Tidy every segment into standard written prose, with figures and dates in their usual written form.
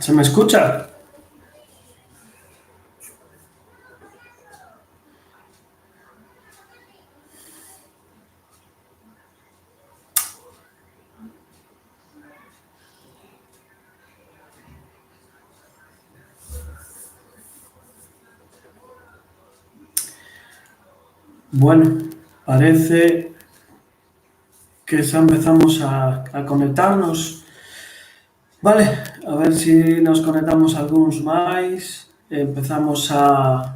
¿Se me escucha? Bueno, parece que xa empezamos a conectarnos. Vale, a ver si nos conectamos algúns máis. Empezamos a,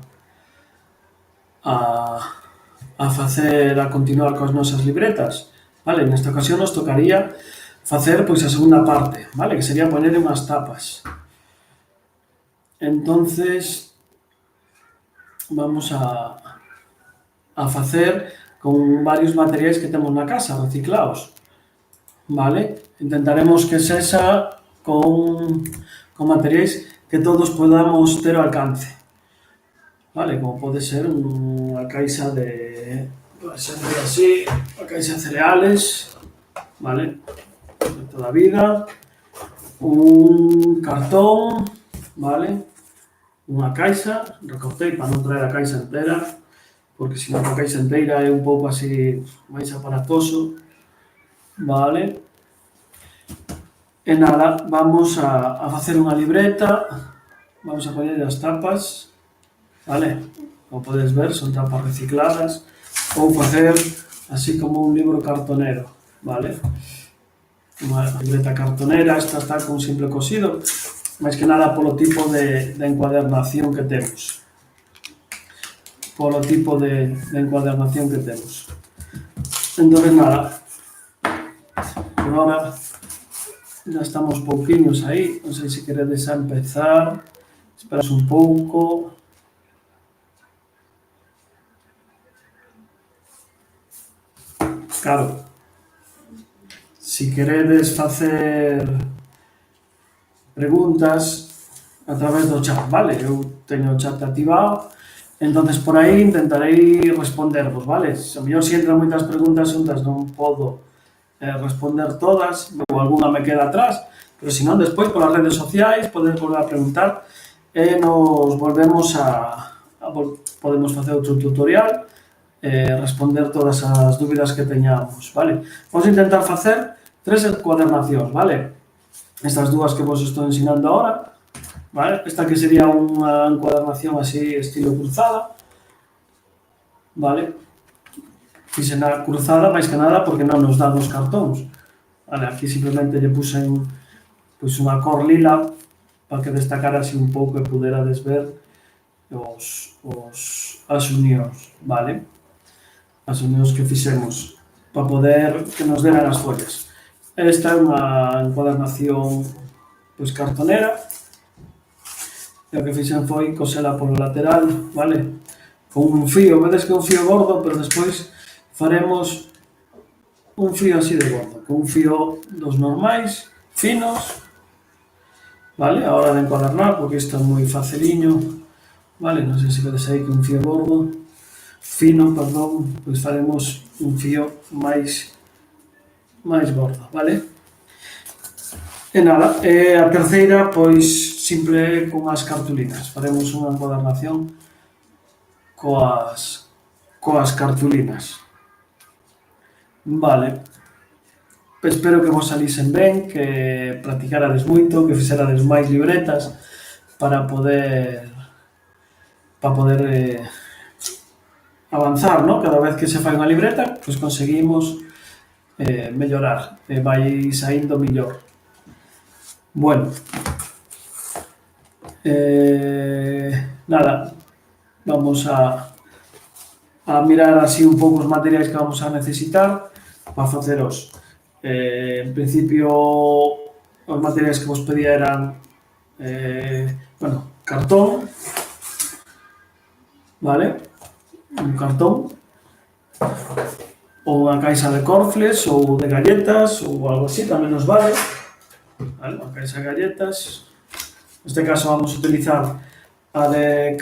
a continuar coas nosas libretas. Vale, nesta ocasión nos tocaría facer pois a segunda parte, vale, que sería poner unhas tapas. Entonces, vamos a facer con varios materiais que temos na casa, reciclados. Vale? Intentaremos que sexa con materiais que todos podamos ter ao alcance. Vale? Como pode ser unha caixa de... Pode ser así, unha caixa de cereales, vale? De toda a vida. Un cartón, vale? Unha caixa, recortei para non traer a caixa entera, porque se non a caixa inteira é un pouco así máis aparatoso, vale? E nada, vamos a facer unha libreta, vamos a poñer as tapas, vale? Como podes ver, son tapas recicladas, ou facer así como un libro cartonero, vale? Unha libreta cartonera, esta está con simple cosido, máis que nada polo tipo de encuadernación que temos. Polo tipo de encuadernación que temos. Entón, nada, por ahora ya estamos pouquiños aí, non sei se queredes a empezar, esperas un pouco. Claro, si queredes facer preguntas a través do chat, vale? Eu teño o chat activado, entonces por aí intentarei respondervos, vale? Se a mellor se entran moitas preguntas xuntas non podo responder todas, ou algunha me queda atrás, pero se non, despois polas redes sociais podes volver a preguntar e nos volvemos podemos facer outro tutorial responder todas as dúbidas que teñamos, vale? Vamos a intentar facer 3 encuadernacións, vale? Estas dúas que vos estou ensinando agora, vale? Esta que sería unha encuadernación así estilo cruzada, vale? Fixen a cruzada máis que nada porque non nos dan os cartóns, vale? Aquí simplemente lle puxen pois unha cor lila para que destacara así un pouco e puderades ver as unións, vale? As unións que fixemos para poder que nos deran as follas. Esta é unha encuadernación pois cartonera e o que fixen foi cosela polo lateral, vale? Con un fío, vedes que é un fío gordo, pero despois faremos un fío así de gordo, con un fío dos normais, finos, vale? A hora de encuadernar, porque isto é moi faciliño, vale? Non sei se vedes aí que un fío gordo, fino, perdón, pois faremos un fío máis gordo, vale? E nada, a terceira, pois, simple con as cartulinas. Faremos unha encuadernación coas cartulinas. Vale. Espero que vos salisen ben, que practicarades moito, que fixerades máis libretas para poder avanzar, ¿no? Cada vez que se fai unha libreta, pois conseguimos mellorar, vai saindo millor. Bueno, nada, vamos a mirar así un pouco os materiais que vamos a necesitar para faceros. En principio, os materiais que vos pedía eran cartón, vale? Un cartón, ou unha caixa de corfles ou de galletas ou algo así, tamén nos vale, unha caixa de galletas. Neste caso vamos a utilizar a de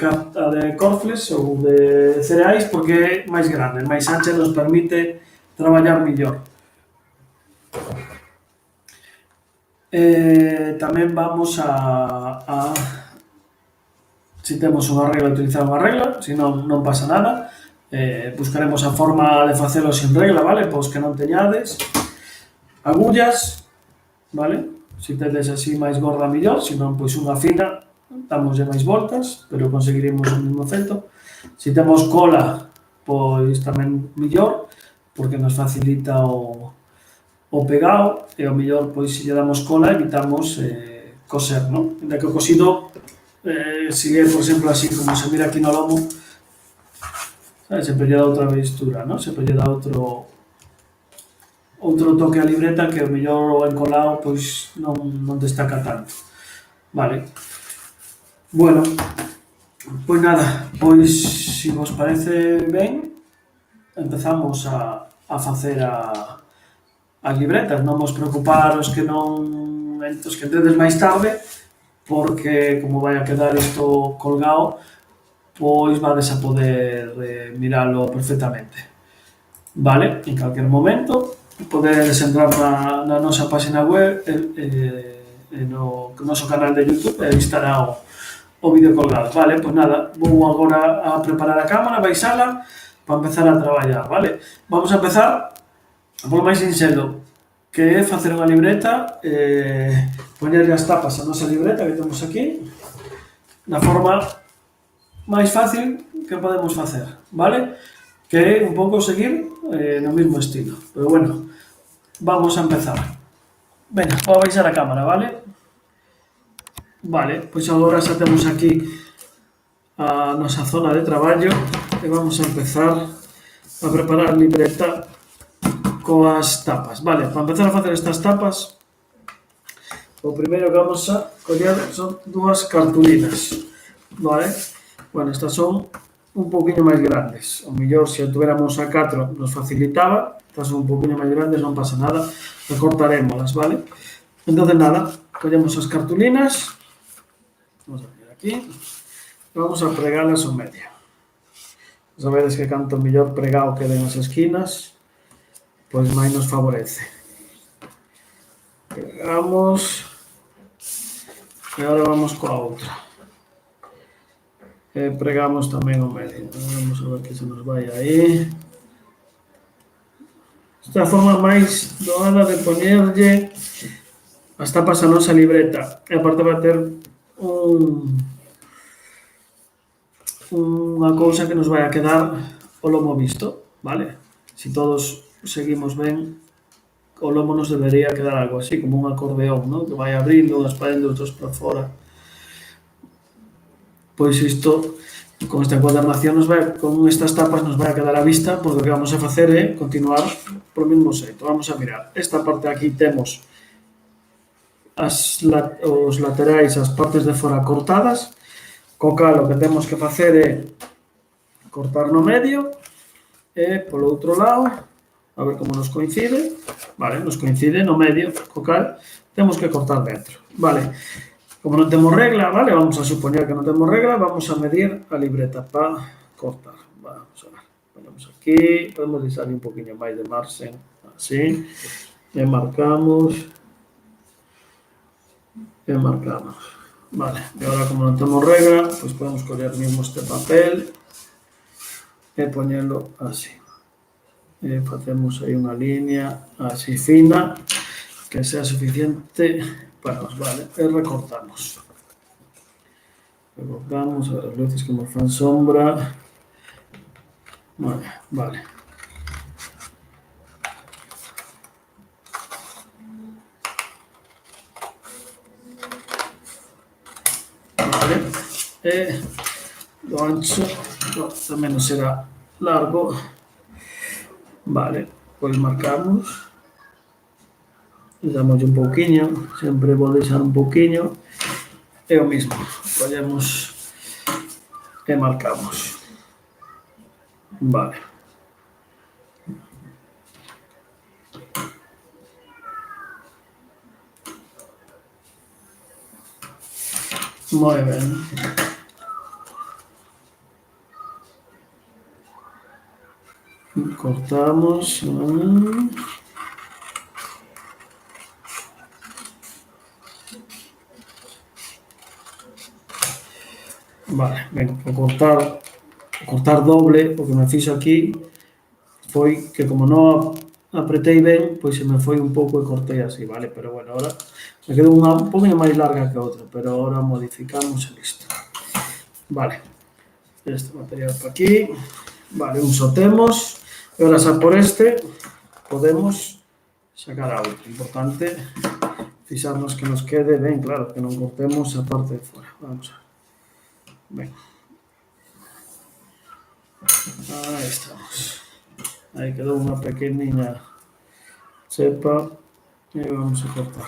corfles ou de cereais porque é máis grande, máis ancha, nos permite traballar millor. Tamén vamos a se temos unha regla, utilizar unha regla, se non pasa nada. Buscaremos a forma de facelo sin regla, vale? Pois que non teñades. Agullas, vale? Se tedes así máis gorda, mellor, se non, pois unha fina, damoslle máis voltas, pero conseguiremos o mesmo efecto. Se temos cola, pois tamén mellor, porque nos facilita o pegado, e o mellor, pois, se lle damos cola, evitamos coser, non? Ainda que o cosido, se é, por exemplo, así como se mira aquí no lomo, sabes, sempre lle dá outra textura, non? Sempre lle dá outro toque á libreta que o mellor o encolado, pois, non destaca tanto. Vale. Bueno, pois nada, pois, se vos parece ben, empezamos a facer as libretas. Non vos preocupar os que entedes máis tarde, porque como vai a quedar isto colgado, pois vades a poder miralo perfectamente. Vale? En calquer momento podedes entrar na nosa página web no noso canal de YouTube e aí estará o vídeo colgado. Vale? Pois nada, vou agora a preparar a cámara, baixala para empezar a traballar, vale? Vamos a empezar polo máis sinxelo, que é facer unha libreta, poñerlle as tapas a nosa libreta que temos aquí, na forma máis fácil que podemos facer, vale? Que é un pouco seguir no mesmo estilo. Pero bueno, vamos a empezar. Venga, vou a baixar a cámara, vale? Vale, pois agora xa temos aquí a nosa zona de traballo e vamos a empezar a preparar a libreta coas tapas. Vale, para empezar a facer estas tapas, o primeiro que vamos a coller son dúas cartulinas, vale? Bueno, estas son un pouquinho máis grandes. O mellor, se tuéramos a 4 nos facilitaba. Estas son un pouquinho máis grandes, non pasa nada. Recortarémolas, vale? Entonces, nada, collemos as cartulinas. Vamos a ver aquí. E vamos a pregalas ao medio. Sabedes que canto mellor pregado queden as esquinas, pois máis nos favorece. Pegamos. E agora vamos coa outra. Pregamos tamén o medio. Vamos a ver que se nos vai aí. Esta é a forma máis doada de poñerlle as tapas a nosa libreta. E aparte vai ter unha cousa que nos vai a quedar o lomo visto, vale? Se todos seguimos ben, o lomo nos debería quedar algo así, como un acordeón, non? Que vai abrindo unhas para dentro, outras para fora. Pois isto, con esta encuadernación, con estas tapas nos vai a quedar a vista, porque o que vamos a facer é continuar polo mesmo xeito. Vamos a mirar. Esta parte aquí temos os laterais, as partes de fora cortadas, co cal o que temos que facer é cortar no medio e polo outro lado, a ver como nos coincide, vale, nos coincide no medio, co cal temos que cortar dentro, vale. Como non temos regla, vale, vamos a supoñer que non temos regla, vamos a medir a libreta para cortar. Vamos a ver, ponemos aquí, podemos deixarle un poquinho máis de marxen, así, e marcamos, vale, e agora como non temos regla, pois podemos coller mesmo este papel e poñelo así. E facemos aí unha liña así fina, que sea suficiente para nos, vale, e recortamos. Recortamos, a ver as luces que nos fan sombra. Vale. Vale. E do ancho tamén non será largo. Vale, pois marcamos. Damos un pouquiño, sempre vou deixar un pouquiño, é o mismo, collemos e marcamos. Vale. Moi ben. Cortamos. Vale, ben, o cortar doble, o que me fixo aquí foi que como non apretei ben, pois se me foi un pouco e cortei así, vale? Pero bueno, ahora me quedou unha un pouquinho máis larga que outra, pero ahora modificamos e listo. Vale, este material para aquí, vale, un só temos, e ahora xa por este podemos sacar a outro. Importante fixarnos que nos quede ben, claro, que non cortemos a parte de fora. Vamos a ver. Ben, aí estamos. Aí quedou unha pequeniña chepa e vamos a cortar.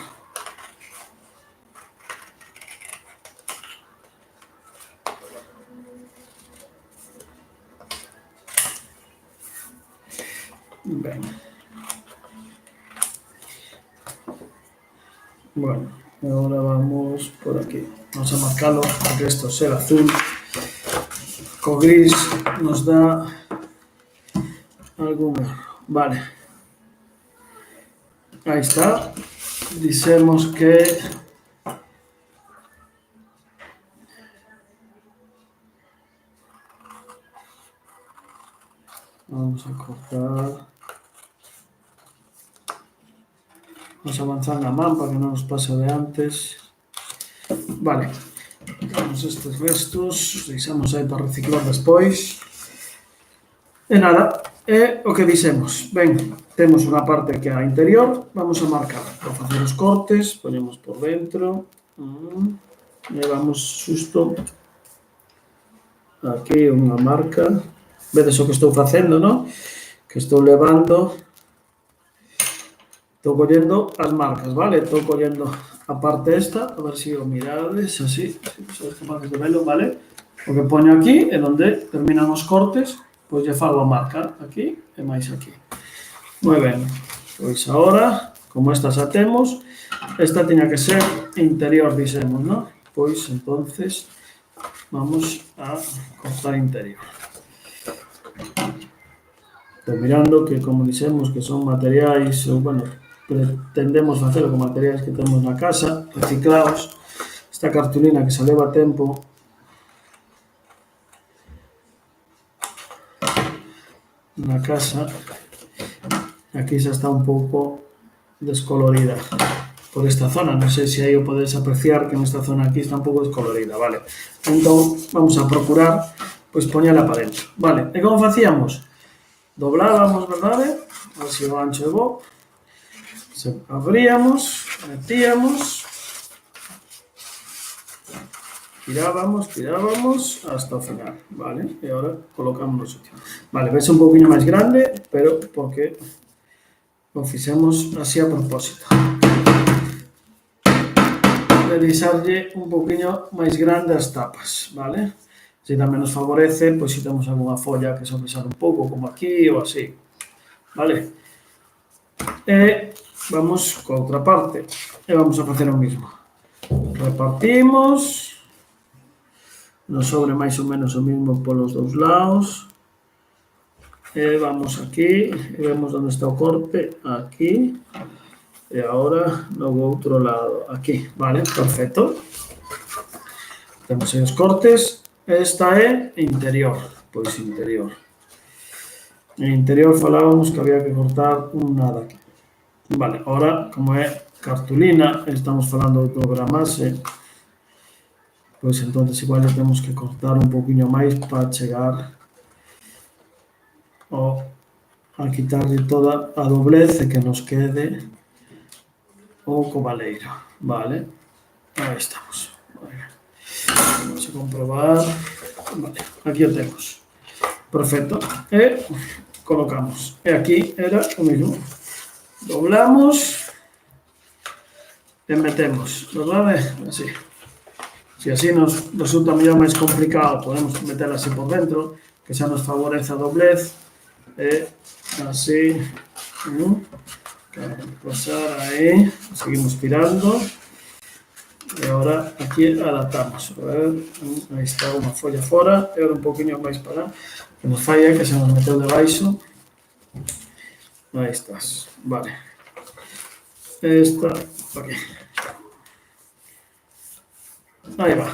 Ben. Bueno, ahora vamos por aquí. Vamos a marcarlo porque esto es el azul. Con gris nos da algún error. Vale. Ahí está. Dicemos que vamos a cortar. Vamos a avanzar na man para que non nos pase de antes. Vale. Quitamos estes restos, os deixamos aí para reciclar despois. E nada, é o que dixemos. Ben, temos unha parte que é a interior, vamos a marcar. Para facer os cortes, ponemos por dentro. E vamos xusto aquí unha marca. Vedes o que estou facendo, non? Que estou levando. Estou collendo as marcas, vale? Estou collendo a parte esta, a ver se o mirades, así, se sois capaces de velo, vale? O que poño aquí é onde terminan os cortes, pois lle fago a marca aquí e máis aquí. Moi ben, pois agora, como esta xa temos, esta tiña que ser interior, dixemos, non? Pois entonces vamos a cortar interior. Estou mirando que, como dixemos, que son materiais, ou, bueno, pretendemos facelo con materiais que temos na casa, reciclados. Esta cartulina que se leva tempo na casa, aquí xa está un pouco descolorida por esta zona, non sei se aí o podes apreciar que nesta zona aquí está un pouco descolorida, vale? Entón, vamos a procurar pois poñela para dentro, vale? E como facíamos? Doblábamos, verdade? Así o ancho é bo. Abríamos, metíamos, tirábamos hasta o final, vale? E agora colocamos no sitio. Vale, ves un pouquinho máis grande, pero porque o fixemos así a propósito. De deixarlle un pouquinho máis grande as tapas, vale? Se tamén nos favorece, pois se temos algunha folla que sobresale un pouco, como aquí ou así, vale? E vamos coa outra parte e vamos a facer o mismo. Repartimos, nos sobre máis ou menos o mismo polos dous lados e vamos aquí e vemos onde está o corte, aquí e agora no outro lado, aquí, vale, perfecto. Temos aí os cortes, esta é interior, pois interior. En interior falábamos que había que cortar un nada aquí. Vale, ahora, como é cartulina, estamos falando de programaxe, pois entonces igual temos que cortar un poquinho máis para chegar a quitarlle toda a doblez e que nos quede o cobaleiro, vale? Aí estamos. Vamos a comprobar. Vale, aquí o temos. Perfecto. E colocamos. E aquí era o mismo. Doblamos e metemos, verdade? Así. Se así nos resulta mellor máis complicado, podemos meter así por dentro, que xa nos favorece a doblez, e así, pasar aí, seguimos tirando, e agora aquí adaptamos, a ver, aí está unha folla fora, e agora un poquinho máis para, que nos falla, que se nos meteu debaixo, aí estás, vale, esta, aquí. Aí va.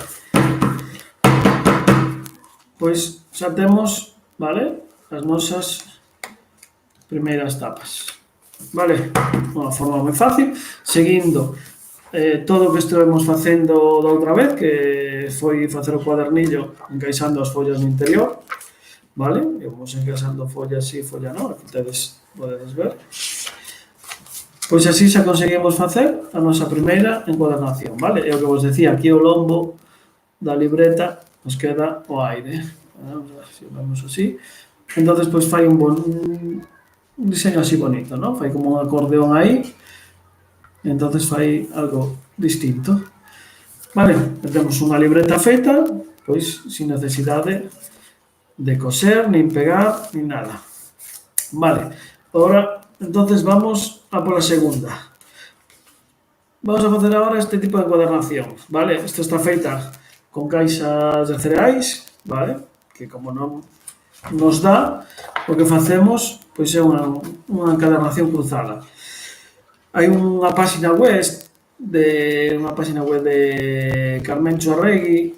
pois xa temos, vale, as nosas primeiras tapas. Vale, unha forma moi fácil, seguindo todo o que estivemos facendo da outra vez, que foi facer o cuadernillo encaixando as follas no interior, vale, e vamos encaixando folla así, folla non, aquí podedes ver. Pois así xa conseguimos facer a nosa primeira encuadernación, vale? É o que vos decía, aquí o lombo da libreta nos queda o aire. Vamos a ver se vamos así. Entonces, pois fai un diseño así bonito, non? Fai como un acordeón aí. Entonces fai algo distinto. Vale, temos unha libreta feita, pois sin necesidade de coser, nin pegar, nin nada. Vale, ahora entonces vamos a pola segunda. Vamos a facer agora este tipo de encuadernación, vale? Isto está feita con caixas de cereais, vale? Que como non nos dá, o que facemos pois é unha encuadernación cruzada. Hai unha páxina web de Carmencho Arregui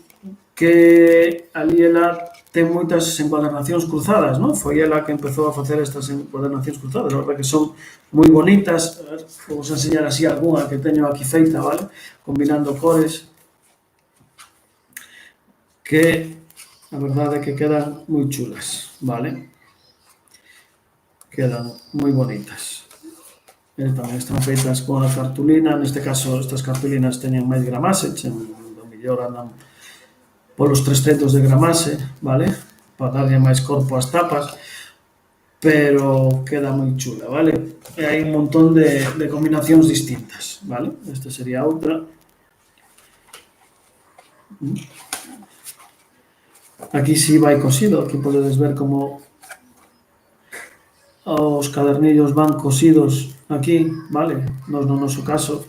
que ali ela ten moitas encuadernacións cruzadas, non? Foi ela que empezou a facer estas encuadernacións cruzadas, a verdad que son moi bonitas. A ver, vamos a enseñar así algunha que teño aquí feita, vale? Combinando cores, que a verdade é que quedan moi chulas, vale? Quedan moi bonitas. Tamén están feitas con a cartulina, neste caso estas cartulinas teñen máis gramase, do mellor andan polos 300 de gramase, vale? Para darlle máis corpo ás tapas, pero queda moi chula, vale? E hai un montón de combinacións distintas, vale? Esta sería outra. Aquí sí vai cosido, aquí podedes ver como os cadernillos van cosidos aquí, vale? Nos no noso caso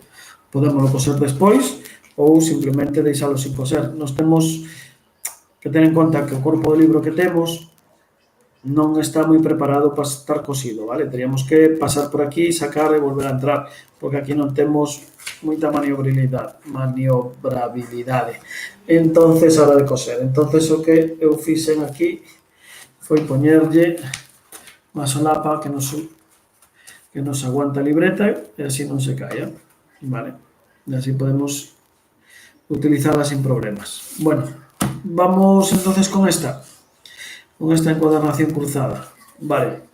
podémoslo coser despois ou simplemente deixalo sin coser. Nos temos que ter en conta que o corpo do libro que temos non está moi preparado para estar cosido, vale? Teríamos que pasar por aquí, sacar e volver a entrar, porque aquí non temos moita maniobrabilidade. Entonces, a hora de coser. Entonces, o que eu fixen aquí foi poñerlle unha solapa que nos aguanta a libreta e así non se caia, vale? E así podemos utilizarla sin problemas. Bueno, vamos entonces con esta encuadernación cruzada, vale.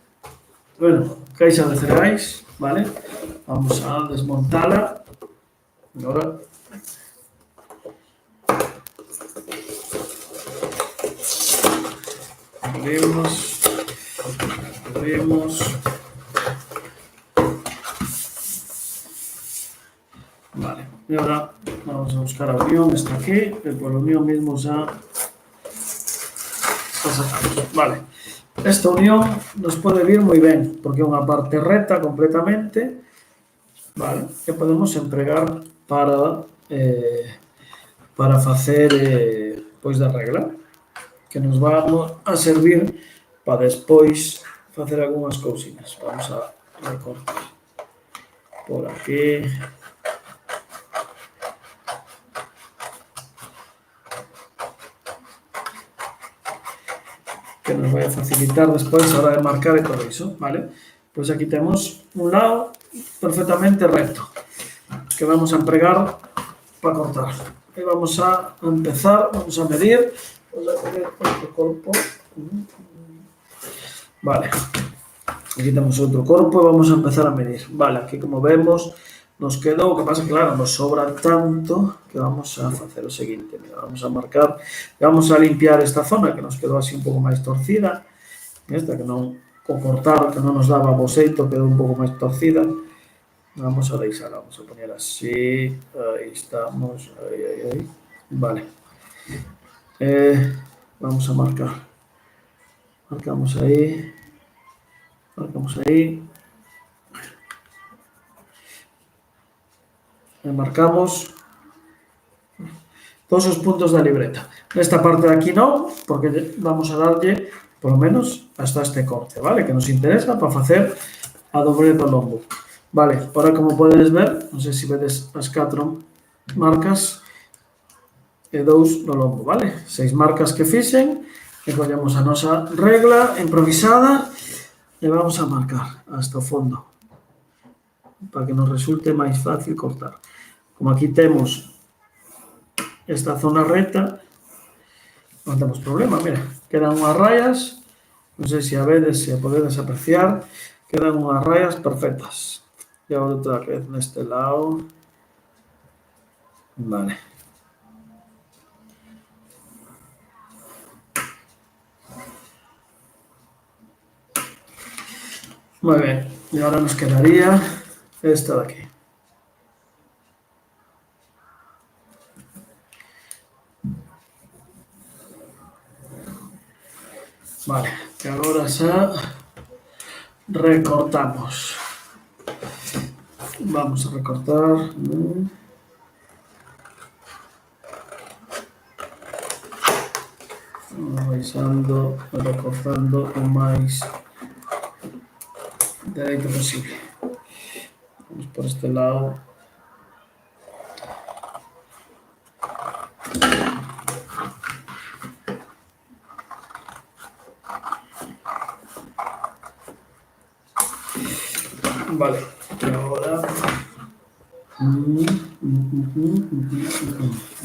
Bueno, caixa de cereais, vale. Vamos a desmontala. Agora abrimos. Vale, y ahora vamos a buscar a unión, está aquí, y por la unión mismo ya sacamos. Vale, esta unión nos puede vir moi ben, porque é unha parte recta completamente, vale, que podemos empregar para facer pois da regla, que nos va a servir para despois facer algunhas cousinas. Vamos a recortar por aquí. Que nos vai a facilitar despois a hora de marcar e todo iso, vale? Pois aquí temos un lado perfectamente recto que vamos a empregar para cortar. E vamos a empezar, vamos a medir outro corpo. Vale, aquí temos outro corpo e vamos a empezar a medir. Vale, aquí como vemos nos quedou, o que pasa que claro, nos sobra tanto que vamos a facer o seguinte, mira, vamos a marcar, vamos a limpiar esta zona que nos quedou así un pouco máis torcida, esta que non, co cortar que non nos daba boceito, quedou un pouco máis torcida, vamos a deixar, vamos a poner así, aí estamos, aí, vale, vamos a marcar, marcamos aí, e marcamos todos os puntos da libreta. Nesta parte de aquí non, porque vamos a darlle, polo menos, hasta este corte, vale? Que nos interesa para facer a dobre do lombo. Vale, ahora como podedes ver, non sei se vedes as 4 marcas e 2 no lombo, vale? 6 marcas que fixen e collemos a nosa regla improvisada e vamos a marcar hasta o fondo para que nos resulte máis fácil cortar. Como aquí temos esta zona recta, non temos problema, mira, quedan unhas rayas, non sei se a vedes, se a podedes apreciar, quedan unhas rayas perfectas. E outra vez neste lado. Vale. Muy bien, y ahora nos quedaría esta de aquí. Vale, que agora xa recortamos. Vamos a recortar. Avanzando, recortando o máis dereito posible. Vamos por este lado. Vale, y ahora.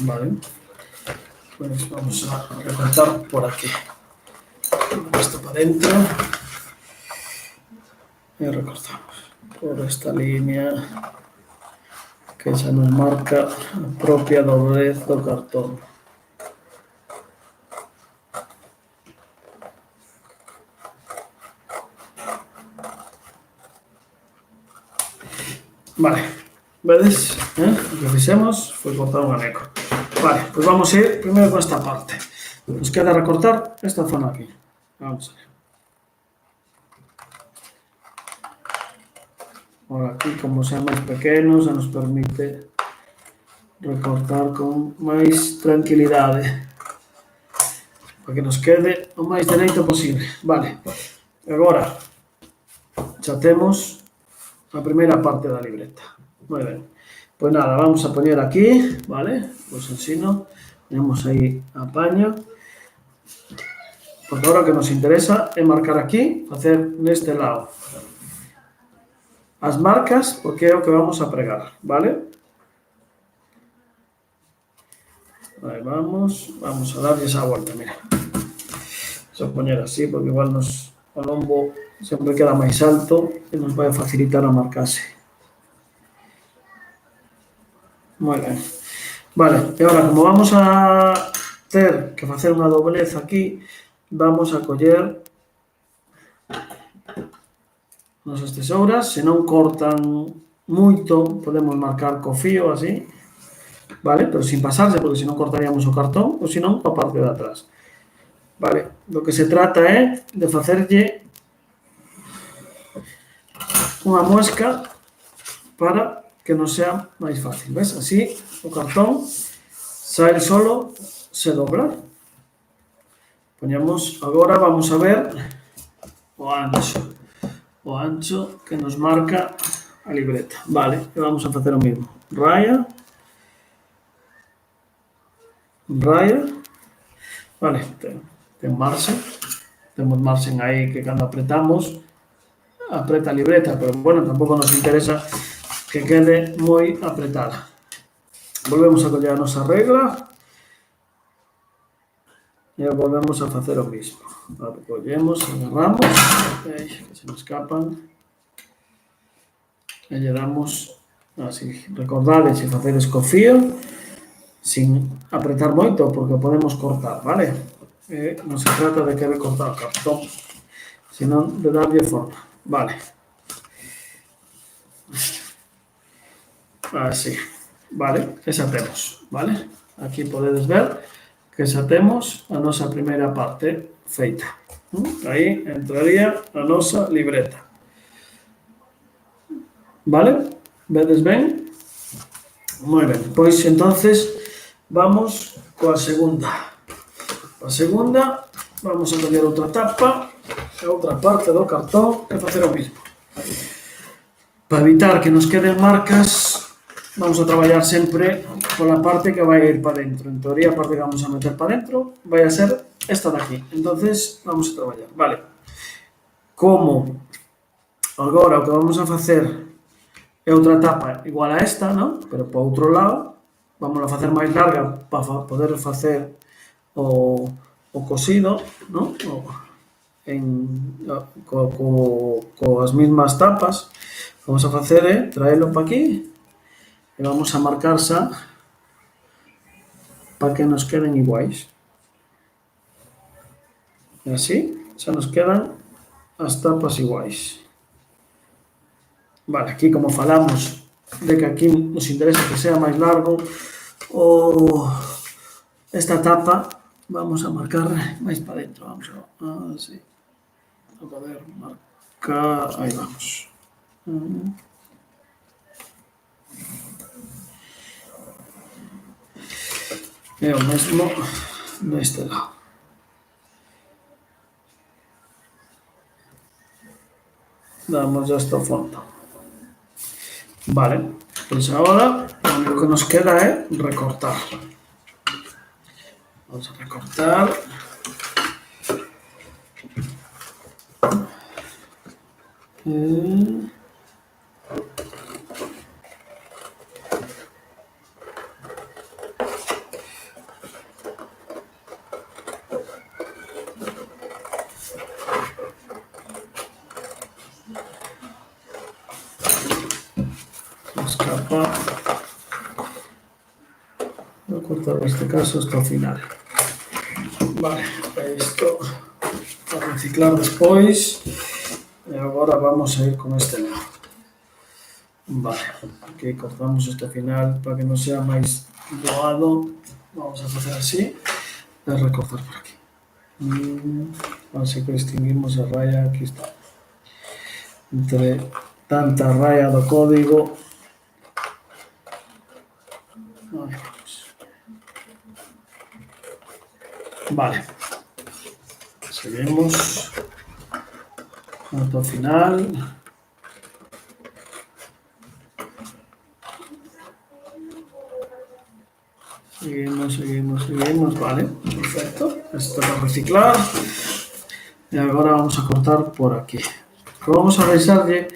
Vale, pues vamos a recortar por aquí. Esto para adentro. Y recortamos por esta línea que xa nos marca a propia doblez do cartón. Vale, vedes? O que fixemos foi cortar un aneco. Vale, pues vamos a ir primeiro con esta parte. Nos queda recortar esta zona aquí. Vamos a ver. Ahora aquí, como sea máis pequeno, se nos permite recortar con máis tranquilidade para que nos quede o máis dereito posible. Vale, agora xa temos a primeira parte da libreta. Moi ben, pois nada, vamos a poñer aquí, vale, pois ensino, ponemos aí a paño, porque agora o que nos interesa é marcar aquí, facer neste lado as marcas, porque é o que vamos a pregar, vale? Aí vamos a darlle esa volta, mira. Só poñer así, porque igual nos o lombo sempre queda máis alto e nos vai facilitar a marcase. Moi ben. Vale, e agora, como vamos a ter que facer unha doblez aquí, vamos a coller nosas tesouras, se non cortan moito, podemos marcar co fío así, vale? Pero sin pasarse, porque senón cortaríamos o cartón, ou senón a parte de atrás. Vale, do que se trata é de facerlle unha muesca para que nos sea máis fácil, ves? Así o cartón sae solo, se dobla. Poñemos, agora vamos a ver o ancho que nos marca a libreta. Vale, e vamos a facer o mesmo. Raya. Vale, ten marxe. Temos marxen aí que cando apretamos, apreta a libreta, pero bueno, tampouco nos interesa que quede moi apretada. Volvemos a coller a nosa regla e volvemos a facer o mismo. Collemos, agarramos, que se nos escapan, e lle damos así. Recordade se facedes co fío, sin apretar moito, porque podemos cortar, vale? Non se trata de querer cortar o cartón, senón de darlle forma, vale? Así, vale? Que xa temos, vale? Aquí podedes ver que xa temos a nosa primeira parte feita. Aí entraría a nosa libreta. Vale? Vedes ben? Moi ben, pois entonces vamos coa segunda. A segunda, vamos a coller outra tapa e outra parte do cartón e facer o mismo. Para evitar que nos queden marcas, vamos a traballar sempre pola parte que vai ir para dentro. En teoría, a parte que vamos a meter para dentro vai a ser esta de aquí. Entonces, vamos a traballar. Vale. Como agora o que vamos a facer é outra tapa igual a esta, non? Pero para outro lado, vamos a facer máis larga para poder facer o cosido, non? Coas mismas tapas. O que vamos a facer é traelo para aquí e vamos a marcar xa para que nos queden iguais. E así xa nos quedan as tapas iguais. Vale, aquí como falamos de que aquí nos interesa que sea máis largo esta tapa, vamos a marcar máis para dentro. Vamos así. A poder marcar. Aí vamos. É o mesmo neste lado. Damos hasta o fondo. Vale, pois agora o único que nos queda é recortar. Vamos a recortar. Escapa. Voy a cortar en este caso hasta el final. Vale, isto a reciclar despois. E agora vamos a ir con este lado. Vale, aquí cortamos este final para que non sea máis doado. Vamos a facer así e recortar por aquí. Así que distinguimos a raya, aquí está. Entre tanta raya do código. Aí vamos. Vale. Seguimos hasta o final. Seguimos, vale, perfecto. Esto para reciclar. E agora vamos a cortar por aquí. O que vamos a deixarlle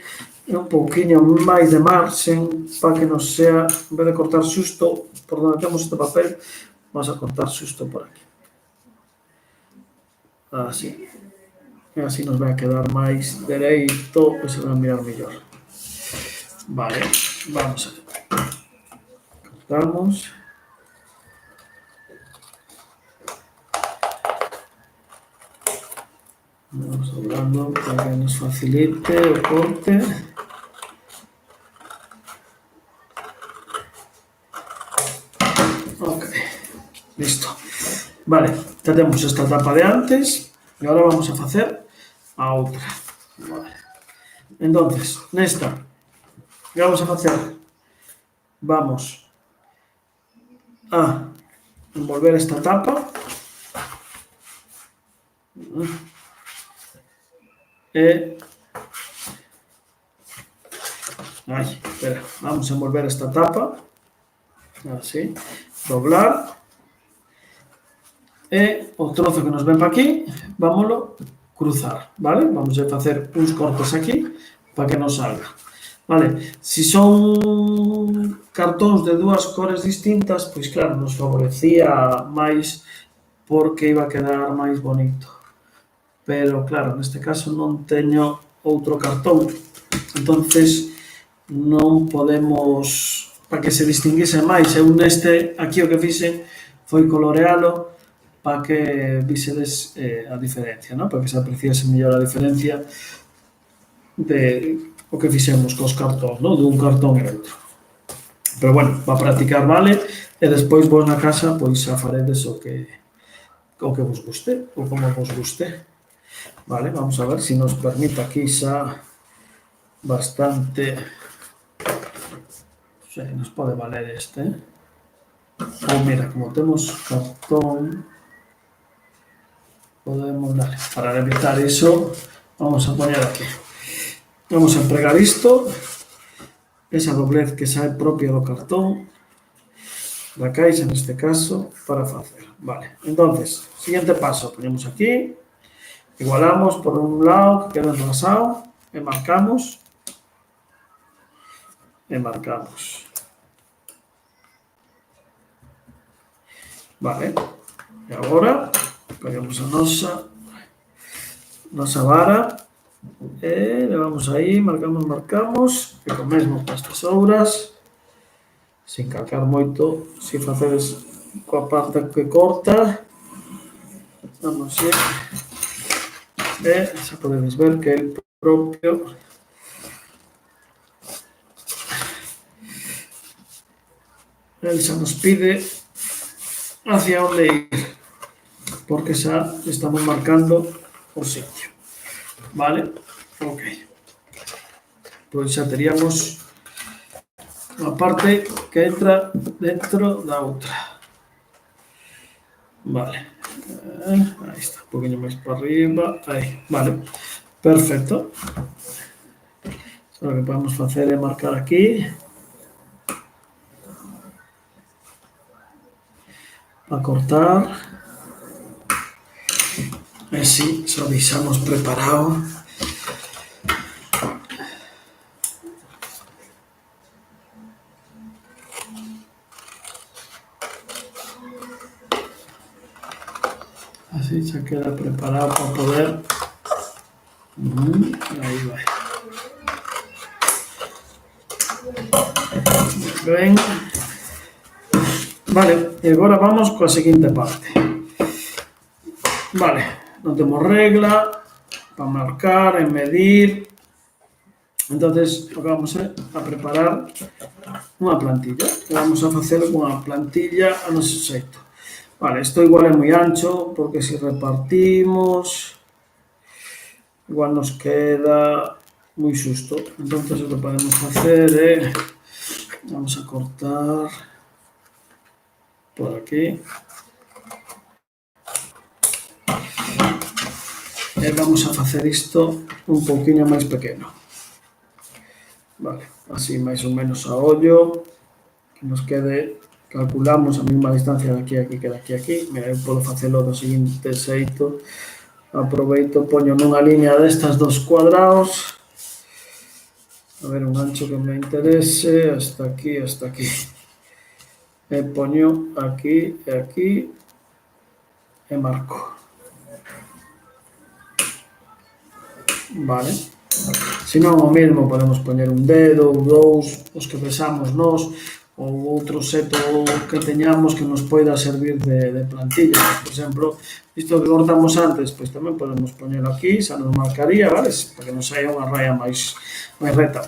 é un pouquiño máis de marxen para que nos sea, en vez de cortar xusto por donde temos este papel, vamos a cortar xusto por aquí. Así. E así nos vai a quedar máis dereito e se vai a mirar mellor. Vale, vamos a ver. Cortamos. Vamos doblando para que nos facilite o corte. Ok, listo. Vale, ya temos esta tapa de antes e agora vamos a facer a outra. Vale. Entonces, nesta, que vamos a facer? Vamos a envolver esta tapa e espera, vamos a envolver esta tapa así, doblar e o trozo que nos ven para aquí vámoslo cruzar, vale? Vamos a facer uns cortes aquí para que nos salga, vale? Si son cartóns de dúas cores distintas, pois claro, nos favorecía máis porque iba a quedar máis bonito. Pero claro, neste caso non teño outro cartón, entonces non podemos, para que se distinguise máis, eu neste aquí o que fixen foi colorealo para que visedes a diferencia, ¿no? Para que se apreciase mellor a diferencia de o que fixemos cos cartóns, ¿no? Dun cartón e outro. Pero bueno, para practicar vale, e despois vos na casa pois xa faredes o que vos guste, ou como vos guste. Vale, vamos a ver si nos permite aquí xa bastante. Sí, nos pode valer este. Ou mira, como temos cartón, podemos, vale, para evitar iso, vamos a poñer aquí. Vamos a empregar isto, esa doblez que xa é propia do cartón, da caixa, neste caso, para facer. Vale, entonces, siguiente paso, ponemos aquí, igualamos por un lado, que queda enrasado, e marcamos, e marcamos. Vale, e agora, collemos a nosa vara, e levamos aí, marcamos, e co mesmo para as tesouras, sin calcar moito, se facedes coa parte que corta, vamos a e xa podedes ver que el propio el xa nos pide hacia onde ir, porque xa estamos marcando o sitio, vale? Ok, pois xa teríamos unha parte que entra dentro da outra, vale, aí está, un poquinho máis para arriba, aí, vale, perfecto. O que podemos facer é marcar aquí para cortar, e así xa deixamos preparado. Así xa queda preparado para poder. Aí vai. Ben. Vale, e agora vamos coa seguinte parte. Vale, non temos regla para marcar e medir. Entonces, o que vamos a preparar unha plantilla. Que vamos a facer unha plantilla a noso xeito. Vale, isto igual é moi ancho, porque se repartimos, igual nos queda moi xusto. Entonces, o que podemos facer é, vamos a cortar por aquí. E vamos a facer isto un pouquinho máis pequeno. Vale, así máis ou menos a ollo, que nos quede, calculamos a mesma distancia de aquí a aquí que de aquí a aquí. Mira, eu podo facelo do seguinte xeito, aproveito, poño nunha liña destas dos cuadrados, a ver, un ancho que me interese, hasta aquí, e poño aquí e aquí, e marco. Vale, se non o mesmo podemos poñer un dedo ou dous, os que pesamos nós, ou outro seto que teñamos que nos poida servir de plantilla. Por exemplo, isto que cortamos antes, pois tamén podemos poñelo aquí, xa nos marcaría, vale? Para que nos saia unha raya máis recta.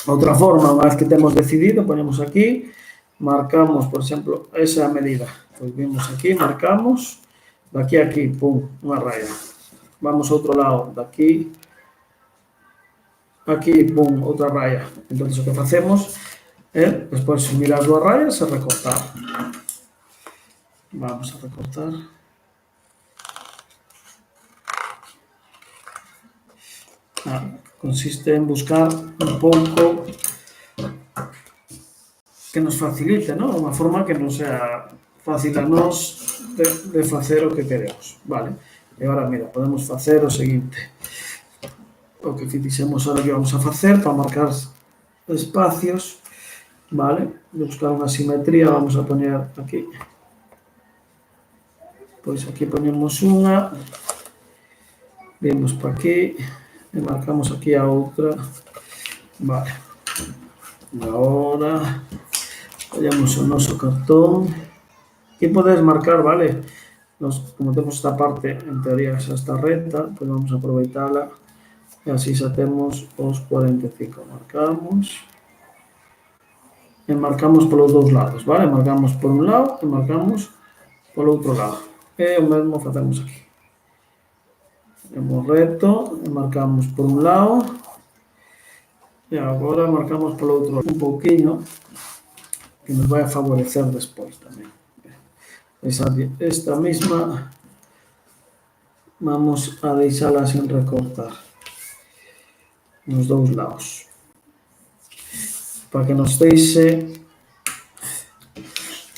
Outra forma, unha vez que temos decidido, ponemos aquí, marcamos, por exemplo, esa medida. Pois vimos aquí, marcamos, daqui a aquí, pum, unha raya. Vamos ao outro lado, daqui, aquí, pum, outra raya. Entón, o que facemos é, despois de unir as dúas rayas, e recortar. Vamos a recortar. Consiste en buscar un pouco que nos facilite, non? Unha forma que non sea fácil a nós de facer o que queremos, vale? E agora, mira, podemos facer o seguinte. O que fixemos ahora que vamos a facer para marcar espacios, vale? De buscar unha simetría, vamos a poñer aquí. Pois aquí poñemos unha, vimos para aquí, e marcamos aquí a outra, vale. E agora, collemos o noso cartón. Aquí podes marcar, vale? Nos, como temos esta parte, en teoría, xa está recta, pois vamos a aproveitala e así xa temos os 45. Marcamos e marcamos polos dous lados, vale? Marcamos por un lado e marcamos polo outro lado. E o mesmo facemos aquí. Temos recto e marcamos por un lado e agora marcamos polo outro lado. Un pouquiño que nos vai a favorecer despois tamén. Esta mesma vamos a deixala sin recortar nos dous lados para que nos deixe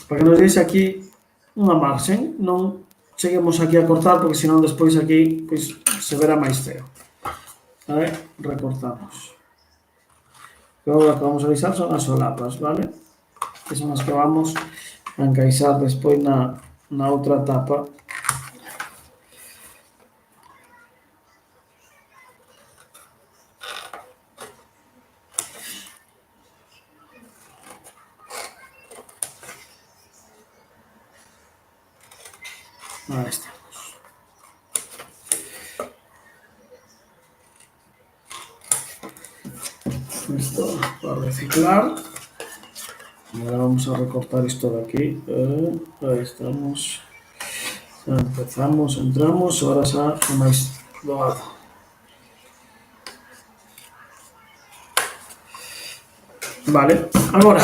para que nos deis aquí unha marxen, non cheguemos aquí a cortar, porque senón despois aquí pois, se verá máis feo. Vale? Recortamos. E agora que vamos a deixar son as solapas, vale? Que son as que vamos a encaixar despois na outra tapa. Ahí estamos. Esto para reciclar. Ahora vamos a recortar esto de aquí. Ahí estamos. Ya empezamos, entramos. Ahora xa é máis doado. Vale, agora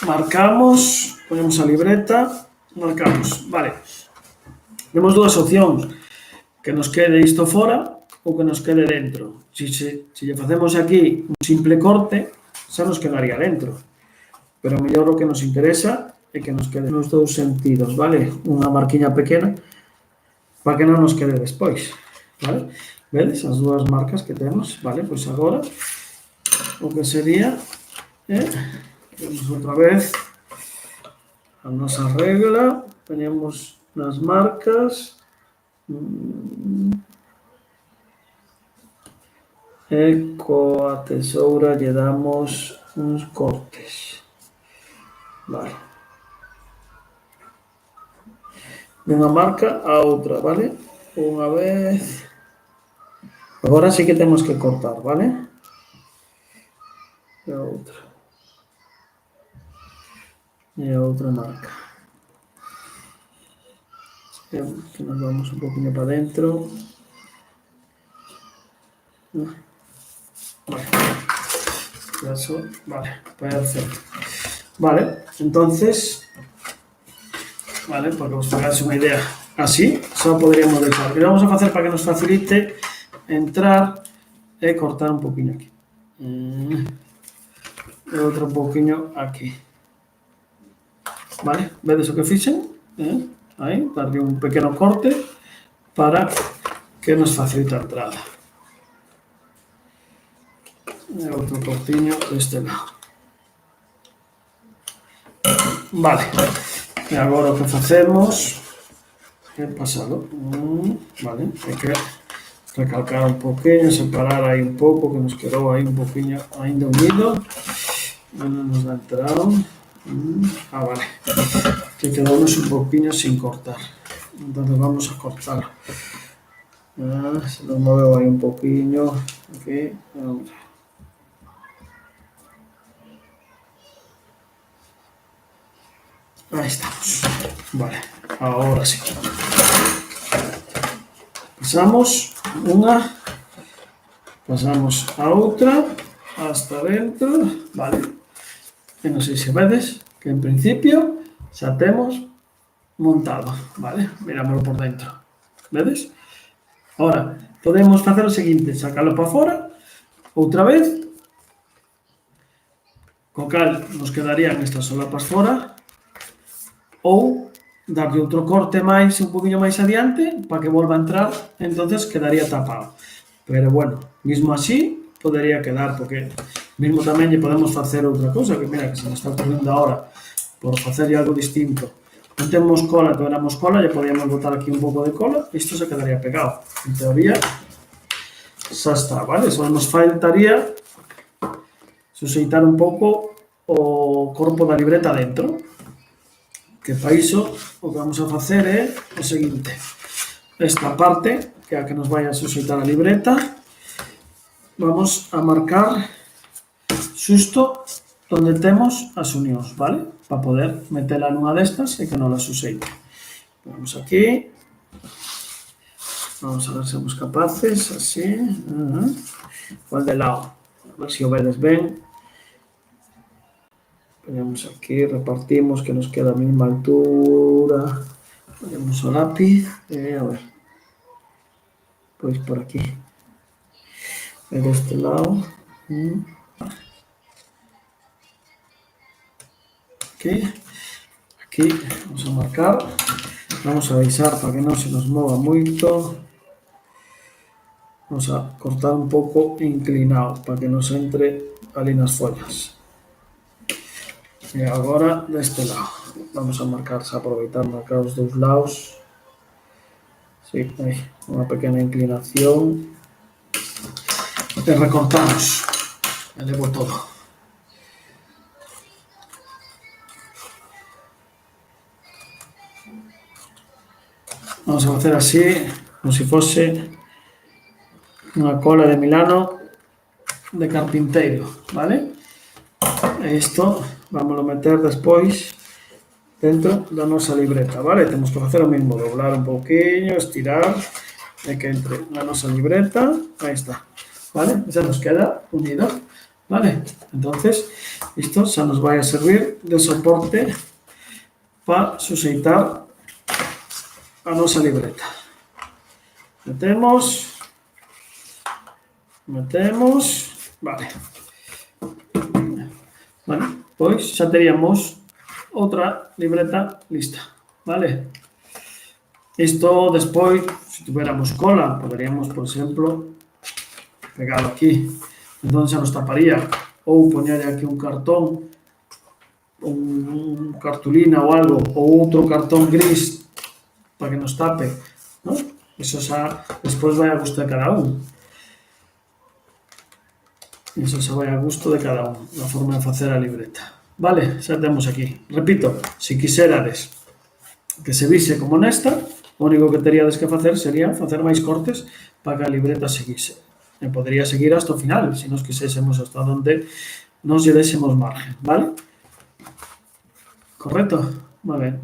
marcamos, ponemos a libreta, marcamos. Vale, temos dúas opcións. Que nos quede isto fora ou que nos quede dentro. Se lle facemos aquí un simple corte, xa nos quedaría dentro. Pero mellor o que nos interesa é que nos quede nos dous sentidos, vale? Unha marquiña pequena para que non nos quede despois, vale? Vedes as dúas marcas que temos, vale? Pois agora o que sería temos outra vez a nosa regla, teñemos nas marcas e coa tesoura lle damos uns cortes, vale, dunha marca a outra, vale, unha vez, agora sí que temos que cortar, vale, e a outra marca, que nos vamos un poquinho para dentro. Vale, eso, vale, perfecto. Vale, entonces, vale, para que vos fagáis unha idea, así, só poderíamos deixar. O que vamos a facer para que nos facilite entrar e cortar un poquinho aquí. E outro un poquinho aquí. Vale, vedes o que fixen? Aí, darlle un pequeno corte para que nos facilite a entrada. E outro cortiño deste lado. Vale, e agora o que facemos é pasalo. Vale, hai que recalcar un poquinho, separar aí un pouco, que nos quedou aí un poquinho ainda unido. Non nos dá entrado. Vale, que quedamos un poquinho sin cortar. Entonces vamos a cortar. Se nos moveu aí un poquinho. Aquí, vamos. Ahí estamos. Vale, ahora sí. Pasamos unha, pasamos a outra, hasta dentro, vale. E non sei se vedes que en principio xa temos montado, vale. Mirámoslo por dentro, vedes? Ahora, podemos facer o seguinte, sacalo para fora, outra vez, co cal nos quedarían estas solapas fora, ou darlle outro corte máis un poquinho máis adiante para que volva a entrar, entonces quedaría tapado. Pero bueno, mismo así podería quedar, porque mismo tamén lle podemos facer outra cousa, que mira, que se nos está ocurrindo ahora, por facerlle algo distinto. Non temos cola, tuéramos cola, lle podíamos botar aquí un pouco de cola, isto se quedaría pegado. En teoría, xa está, vale? Só nos faltaría suxeitar un pouco o corpo da libreta dentro. Que para iso o que vamos a facer é o seguinte: esta parte, que é a que nos vai a suxeitar a libreta, vamos a marcar xusto onde temos as unións, vale? Para poder metela nunha destas e que non la suxeite. Vamos aquí, vamos a ver se somos capaces, así, o de lado, a ver se o vedes ben. Ponemos aquí, repartimos, que nos queda a mesma altura. Ponemos o lápiz, a ver. Pois por aquí. E deste lado. Aquí. aquí, vamos a marcar, vamos a avisar para que non se nos mova moito. Vamos a cortar un pouco inclinado para que nos entre ali nas follas. E agora deste lado. Vamos a marcar, a aproveitar marcar os dous lados. Sí, aí, unha pequena inclinación. E recortamos. E levo todo. Vamos a facer así, como se fose unha cola de Milano de carpinteiro, vale? E isto vamos a meter despois dentro da nosa libreta, vale? Temos que facer o mesmo, doblar un pouquiño, estirar, e que entre na nosa libreta, aí está, vale? Xa nos queda unido, vale? Entonces, isto xa nos vai a servir de soporte para suxeitar a nosa libreta. Metemos, vale. Bueno, pois xa teríamos outra libreta lista, vale? Isto despois, se tuviéramos cola, poderíamos, por exemplo, pegalo aquí, entón xa nos taparía, ou poñer aquí un cartón, un cartulina ou algo, ou outro cartón gris para que nos tape, ¿no? Eso xa despois vai a gusto de cada un. Iso xa vai a gusto de cada un, a forma de facer a libreta. Vale, xa temos aquí. Repito, se quixerades que se vise como nesta, o único que teríades que facer sería facer máis cortes para que a libreta seguise. E podería seguir hasta o final, se nos quisésemos hasta onde nos lle désemos margen, vale? Correcto? Moi ben.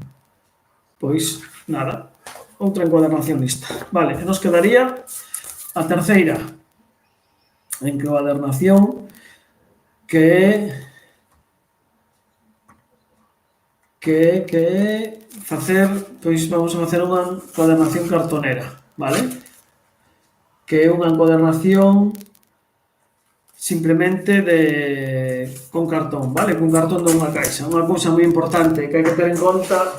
Pois, nada, outra encuadernación lista. Vale, e nos quedaría a terceira encuadernación que é facer, pois vamos a facer unha encuadernación cartonera, vale? Que é unha encuadernación simplemente con cartón, vale? Con cartón dunha caixa. Unha cousa moi importante que hai que ter en conta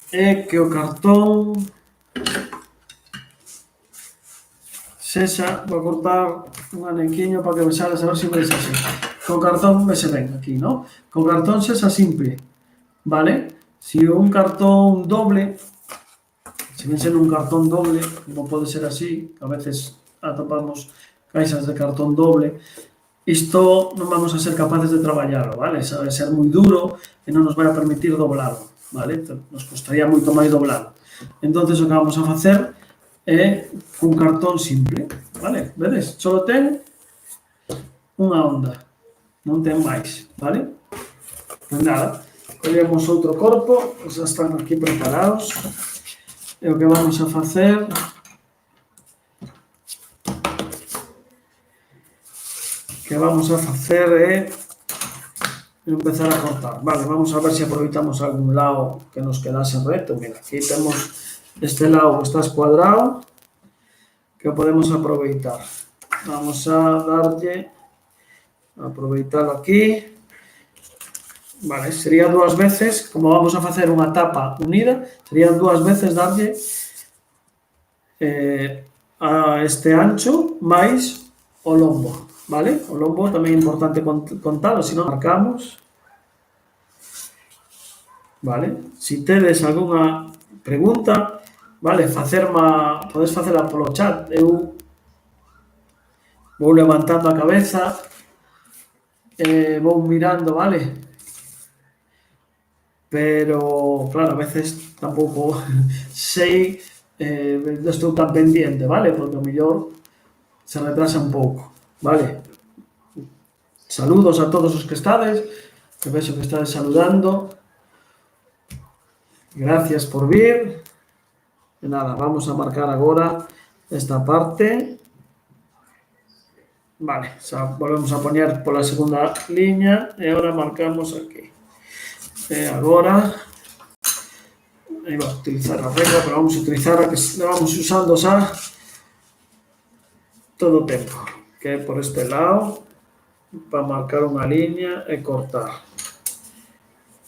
é que o cartón sexa, vou cortar un anequiño para que vexades a ver se veis así. Con cartón vese ben aquí, ¿no? Con cartón sexa simple, vale? Si un cartón doble, se ven sendo un cartón doble, como pode ser así, que a veces atopamos caixas de cartón doble, isto non vamos a ser capaces de traballarlo, vale? Sabe ser moi duro e non nos vai a permitir doblarlo, vale? Nos costaría moito máis doblarlo. Entonces o que vamos a facer é un cartón simple, vale? Vedes? Só ten unha onda, non ten máis, vale? Pois nada, collemos outro corpo, xa están aquí preparados, e o que vamos a facer é empezar a cortar. Vale, vamos a ver se aproveitamos algún lado que nos quedase reto. Mira, aquí temos este lado que está escuadrado, que podemos aproveitar. Vamos a darlle, aproveitarlo aquí. Vale, sería dúas veces, como vamos a facer unha tapa unida, serían dúas veces darlle a este ancho máis o lombo, vale? O lombo tamén é importante contalo, se non marcamos. Vale? Se tedes algunha pregunta, vale, podes facela polo chat, eu vou levantando a cabeza e vou mirando, vale? Pero, claro, a veces tampouco sei, non estou tan pendiente, vale? Porque o mellor se retrasa un pouco, vale? Saludos a todos os que estades, que vexo que estades saludando. Gracias por vir. E nada, vamos a marcar agora esta parte. Vale, xa volvemos a poñer pola segunda liña e agora marcamos aquí. E agora iba a utilizar a regla, pero vamos a utilizar a que vamos usando xa todo o tempo, que é por este lado, para marcar unha liña e cortar.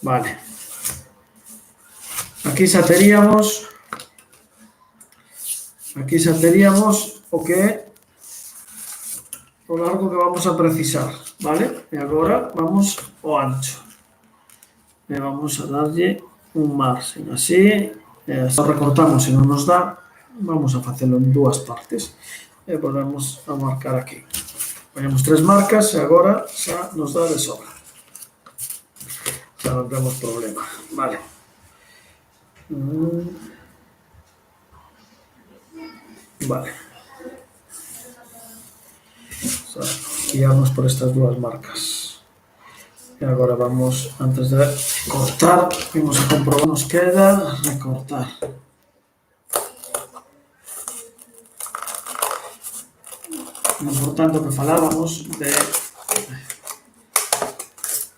Vale. aquí xa teríamos o que é o largo que vamos a precisar, vale? E agora vamos ao ancho. E vamos a darlle un margen así, e só recortamos, se non nos dá, vamos a facelo en dúas partes. E volvemos a marcar aquí. Ponemos 3 marcas e agora xa nos dá de sobra. Xa non temos problema, vale. Vale. Guiamos por estas dúas marcas. E agora vamos, antes de cortar, vamos a comprobar nos queda recortar. O importante que falábamos de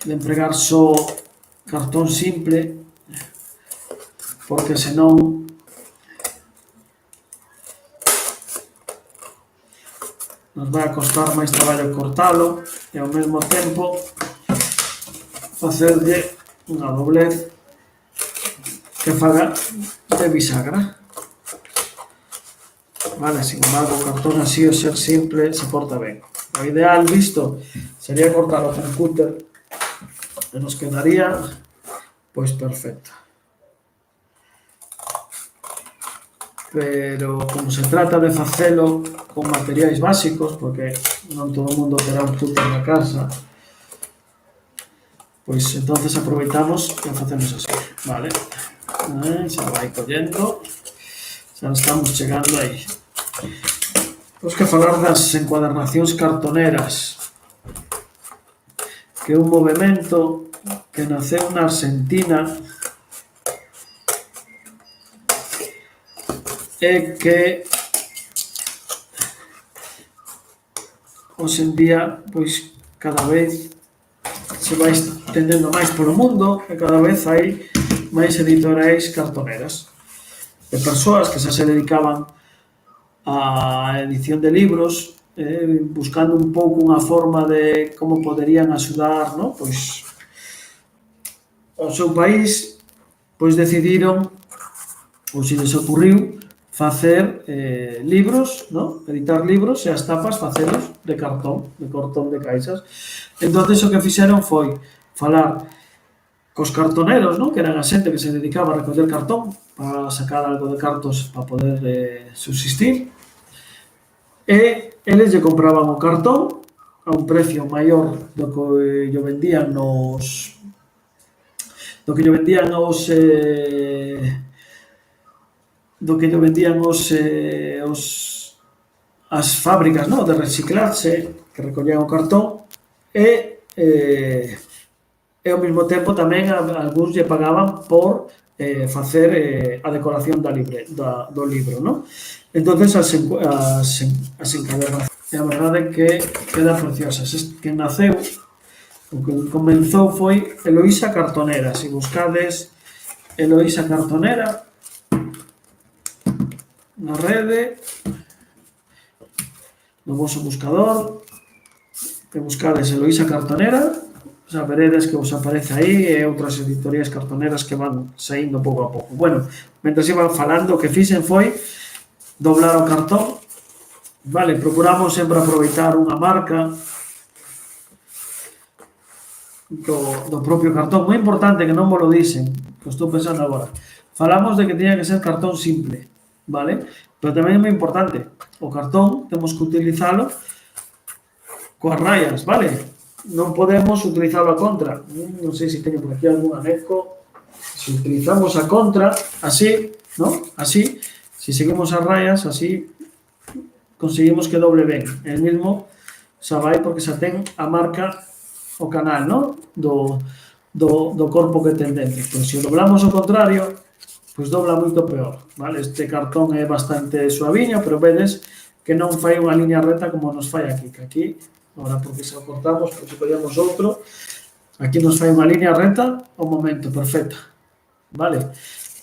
empregar só cartón simple, porque senón nos vai a costar máis traballo cortalo e ao mesmo tempo facerlle unha doblez que faga de bisagra. Vale, sin embargo, o cartón así, o ser simple, se porta ben. O ideal visto sería cortalo con cúter e nos quedaría pois perfecto. Pero como se trata de facelo con materiais básicos, porque non todo o mundo terá un cúter na casa, pois entonces aproveitamos e facemos así, vale? Xa vai collendo, xa estamos chegando aí. Temos que falar das encuadernacións cartoneras, que é un movimento que naceu na Argentina e que hoxe en día pois cada vez se vai estendendo máis polo mundo e cada vez hai máis editoriais cartoneras de persoas que xa se dedicaban á edición de libros, buscando un pouco unha forma de como poderían axudar, no? Pois ao seu país, pois decidiron, ou se les ocurriu, facer libros, no? Editar libros e as tapas facelos de cartón de caixas. Entonces o que fixeron foi falar cos cartoneros, no? Que eran a xente que se dedicaba a recoller cartón para sacar algo de cartos para poder subsistir, e eles lle compraban o cartón a un precio maior do que lle vendían os as fábricas, no? De reciclaxe que recollían o cartón e ao mesmo tempo tamén algúns lle pagaban por facer a decoración do libro, no? Entonces as encadernacións, a verdade é que queda preciosa. Que naceu, o que comenzou foi Eloísa Cartonera. Se buscades Eloísa Cartonera na rede, no vosso buscador, que buscades Eloísa Cartonera, xa veredes que vos aparece aí e outras editoriais cartoneras que van saindo pouco a pouco. Bueno, mentre iban falando, o que fixen foi doblar o cartón, vale, procuramos sempre aproveitar unha marca do propio cartón. Moi importante que non vos lo dicen, que estou pensando agora. Falamos de que tiña que ser cartón simple, vale? Pero tamén é moi importante, o cartón temos que utilizalo coas rayas, vale? Non podemos utilizalo a contra. Non sei se teño por aquí algún aneco. Se utilizamos a contra, así, ¿no? Así, se seguimos as rayas, así conseguimos que doble ben. El mismo xa vai porque xa ten a marca o canal, ¿no? Do corpo que ten dentro. Pois se o doblamos ao contrario, pois dobla moito peor, vale? Este cartón é bastante suaviño, pero vedes que non fai unha liña recta como nos fai aquí, que aquí, agora porque se o cortamos, pois se collemos outro, aquí nos fai unha liña recta ao momento, perfecta, vale?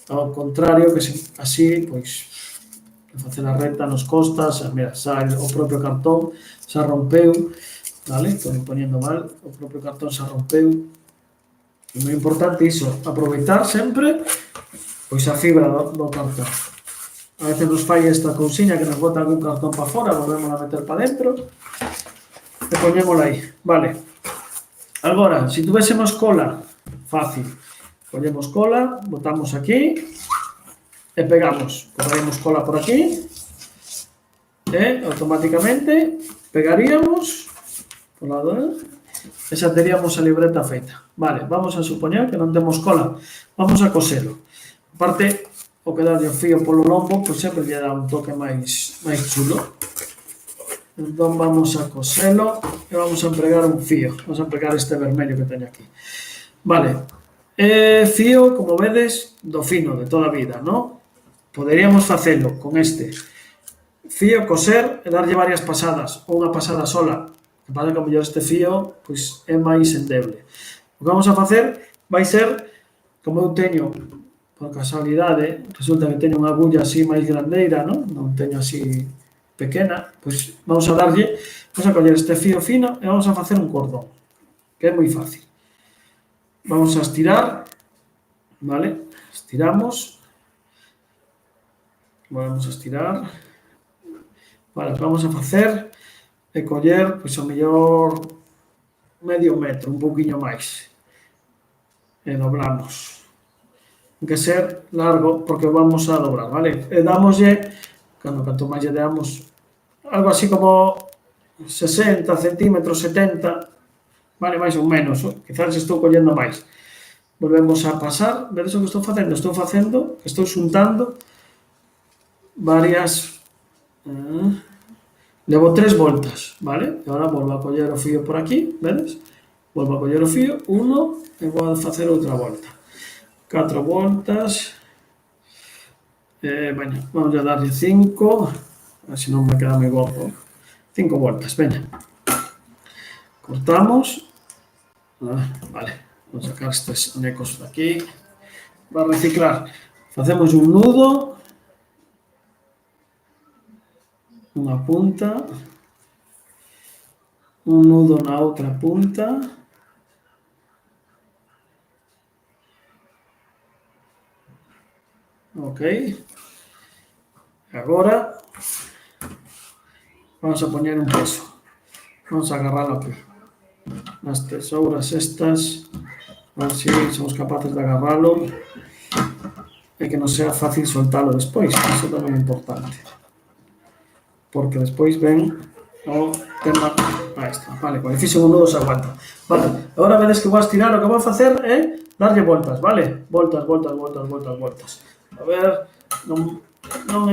Ao contrario, que así, pois, que facer a recta nos costas, mira, xa o propio cartón xa rompeu, vale? Estou poñendo mal, o propio cartón xa rompeu. É moi importante iso, aproveitar sempre pois a fibra do cartón. A veces nos fai esta cousiña que nos bota algún cartón para fora, volvemos a meter para dentro e poñémola aí. Vale. Agora, se tuvéssemos cola, fácil. Collemos cola, botamos aquí e pegamos. Poñemos cola por aquí e automáticamente pegaríamos por lado e xa teríamos a libreta feita. Vale, vamos a supoñer que non temos cola. Vamos a coselo. Aparte, o que darlle o fío polo lombo, pois sempre lle dá un toque máis chulo. Entón vamos a coselo e vamos a empregar un fío. Vamos a empregar este vermello que teño aquí. Vale, fío, como vedes, do fino, de toda a vida, non? Poderíamos facelo con este fío, coser e darlle varias pasadas, ou unha pasada sola. O que pasa que a mellor este fío pois, é máis endeble. O que vamos a facer vai ser, como eu teño, por casualidade, resulta que teño unha agulla así máis grandeira, non teño así pequena, pois vamos a darlle, vamos a coller este fío fino e vamos a facer un cordón, que é moi fácil. Vamos a estirar, vale? Estiramos, volvemos a estirar. Vale, vamos a facer e coller, pois ao mellor medio metro, un pouquiño máis. E dobramos. Ten que ser largo porque vamos a dobrar, vale? E dámoslle, canto máis lle damos, algo así como 60 centímetros, 70, vale, máis ou menos, quizás estou collendo máis. Volvemos a pasar, vedes o que estou facendo? Estou xuntando varias... levo 3 voltas, vale? E agora volvo a coller o fío por aquí, vedes? Volvo a coller o fío, 1, e vou a facer outra volta. 4 voltas, veña, vamos a darlle 5, así non me queda moi gordo. 5 voltas, veña. Cortamos, vale, vamos a sacar estes anecos de aquí. Para reciclar, facemos un nudo, unha punta, un nudo na outra punta, ok, agora vamos a poñer un peso, vamos a agarralo aquí, as tesouras estas, a ver se somos capaces de agarralo e que non sea fácil soltalo despois, iso tamén é importante. Porque despois ven o tema, aí está, vale, cuando fixen un nudo se aguanta. Vale, agora vedes que vou a estirar, o que vou a facer é darlle voltas, vale? Voltas. A ver, non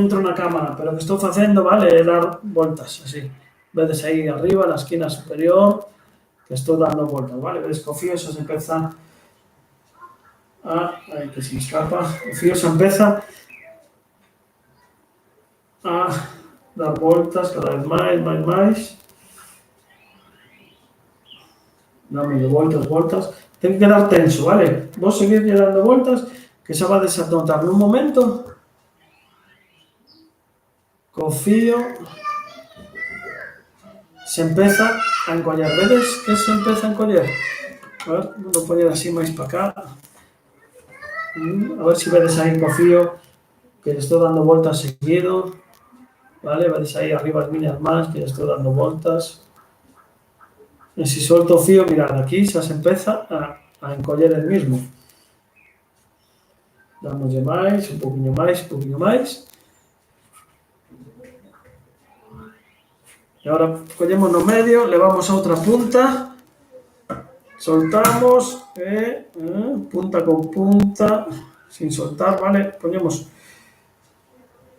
entro na cámara, pero o que estou facendo, vale, é dar voltas, así. Vedes aí arriba, na esquina superior, que estou dando voltas, vale? Vedes que o fío xa se empeza aí que se escapa, o fío xa empeza a dar voltas cada vez máis. Dame voltas. Ten que quedar tenso, vale? Vos seguirlle dando voltas, que xa vades a notar nun momento co fío se empeza a encoller. Vedes que se empeza a encoller? A ver, vou poñer así máis para cá. A ver se vedes aí co fío que lle estou dando voltas seguido. Vale, vedes aí arriba as miñas mans que estou dando voltas. E se solto o fío, mirad, aquí xa se empeza a encoller el mismo. Damoslle máis, un poquinho máis. E agora collemos no medio, levamos a outra punta, soltamos e punta con punta, sin soltar, vale, poñemos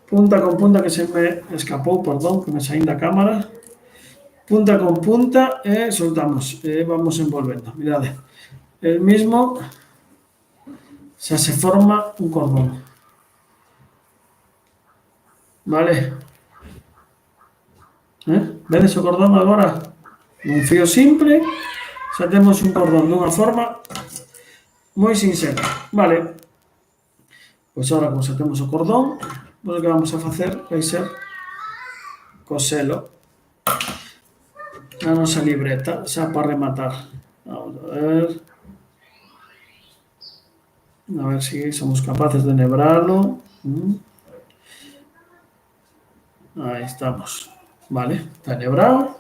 punta con punta, que se me escapou, perdón, que me saín da cámara, punta con punta e soltamos, e vamos envolvendo, mirade, el mismo xa se forma un cordón, vale. Vedes o cordón agora? Un fío simple, xa temos un cordón dunha forma moi sinxela, vale. Pois agora, como xa temos o cordón, o que vamos a facer vai ser coselo a nosa libreta, xa para rematar. Vamos a ver. A ver si somos capaces de enhebrarlo. Ahí estamos. Vale, está enhebrado.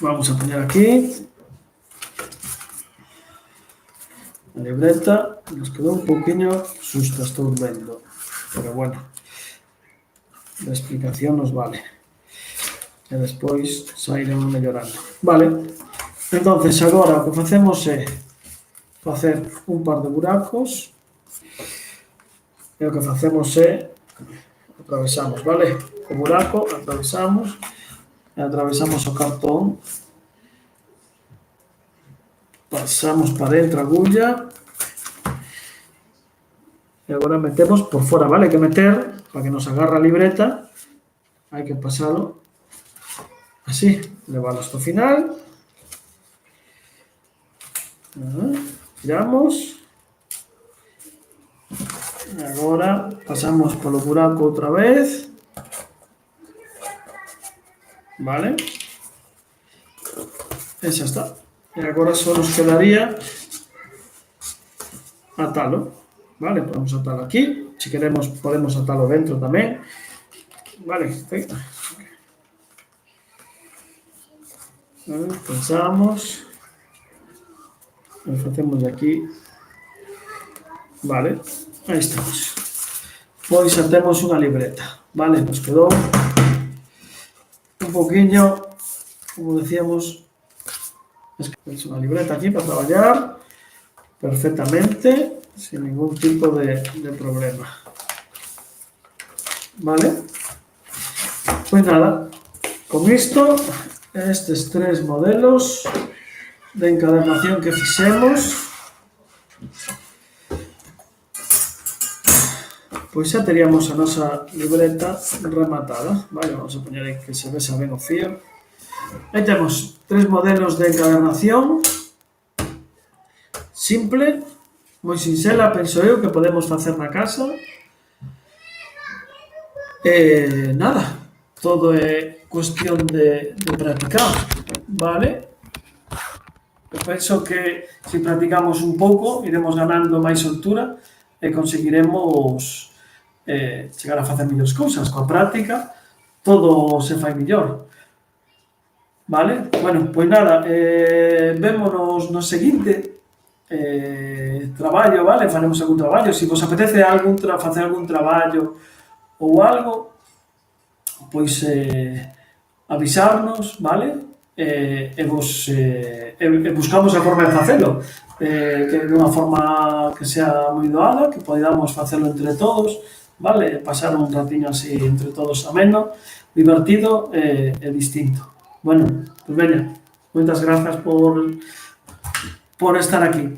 Vamos a poner aquí a libreta. Nos quedou un poquinho susta, estou vendo. Pero bueno, a explicación nos vale. E despois sairemos mellorando. Vale, entonces agora o que facemos é facer un par de buracos e o que facemos é atravesamos, vale? O buraco, atravesamos e atravesamos o cartón, pasamos para dentro a agulla e agora metemos por fora, vale? Hai que meter, para que nos agarra a libreta, hai que pasalo así, leválo hasta o final, tiramos, e agora pasamos polo buraco outra vez, vale? E xa está. E agora só nos quedaría atalo, vale? Podemos atalo aquí, se queremos podemos atalo dentro tamén, vale? Pensamos e facemos de aquí, vale? Aí estamos. Pois xa temos unha libreta, vale? Nos quedou un poquinho, como decíamos, es unha libreta aquí para traballar perfectamente, sin ningún tipo de problema. Vale? Pois nada, con isto, estes 3 modelos de encadernación que fixemos, pois xa teríamos a nosa libreta rematada, vale? Vamos a poñer aí que se vexa ben o fío. Aí temos 3 modelos de encadernación simple, moi sinxela, penso eu, que podemos facer na casa. E nada, todo é cuestión de practicar, vale? Eu penso que se practicamos un pouco iremos ganando máis soltura e conseguiremos chegar a facer mellores cousas. Coa práctica todo se fai mellor, vale? Bueno, pois nada, vémonos no seguinte traballo, vale? Faremos algún traballo. Se vos apetece facer algún traballo ou algo, pois avisarnos, vale? E buscamos a forma de facelo, que de unha forma que sea moi doada, que podamos facelo entre todos, vale? Pasar un ratiño así entre todos ameno, divertido e distinto. Bueno, pois veña, moitas grazas por estar aquí.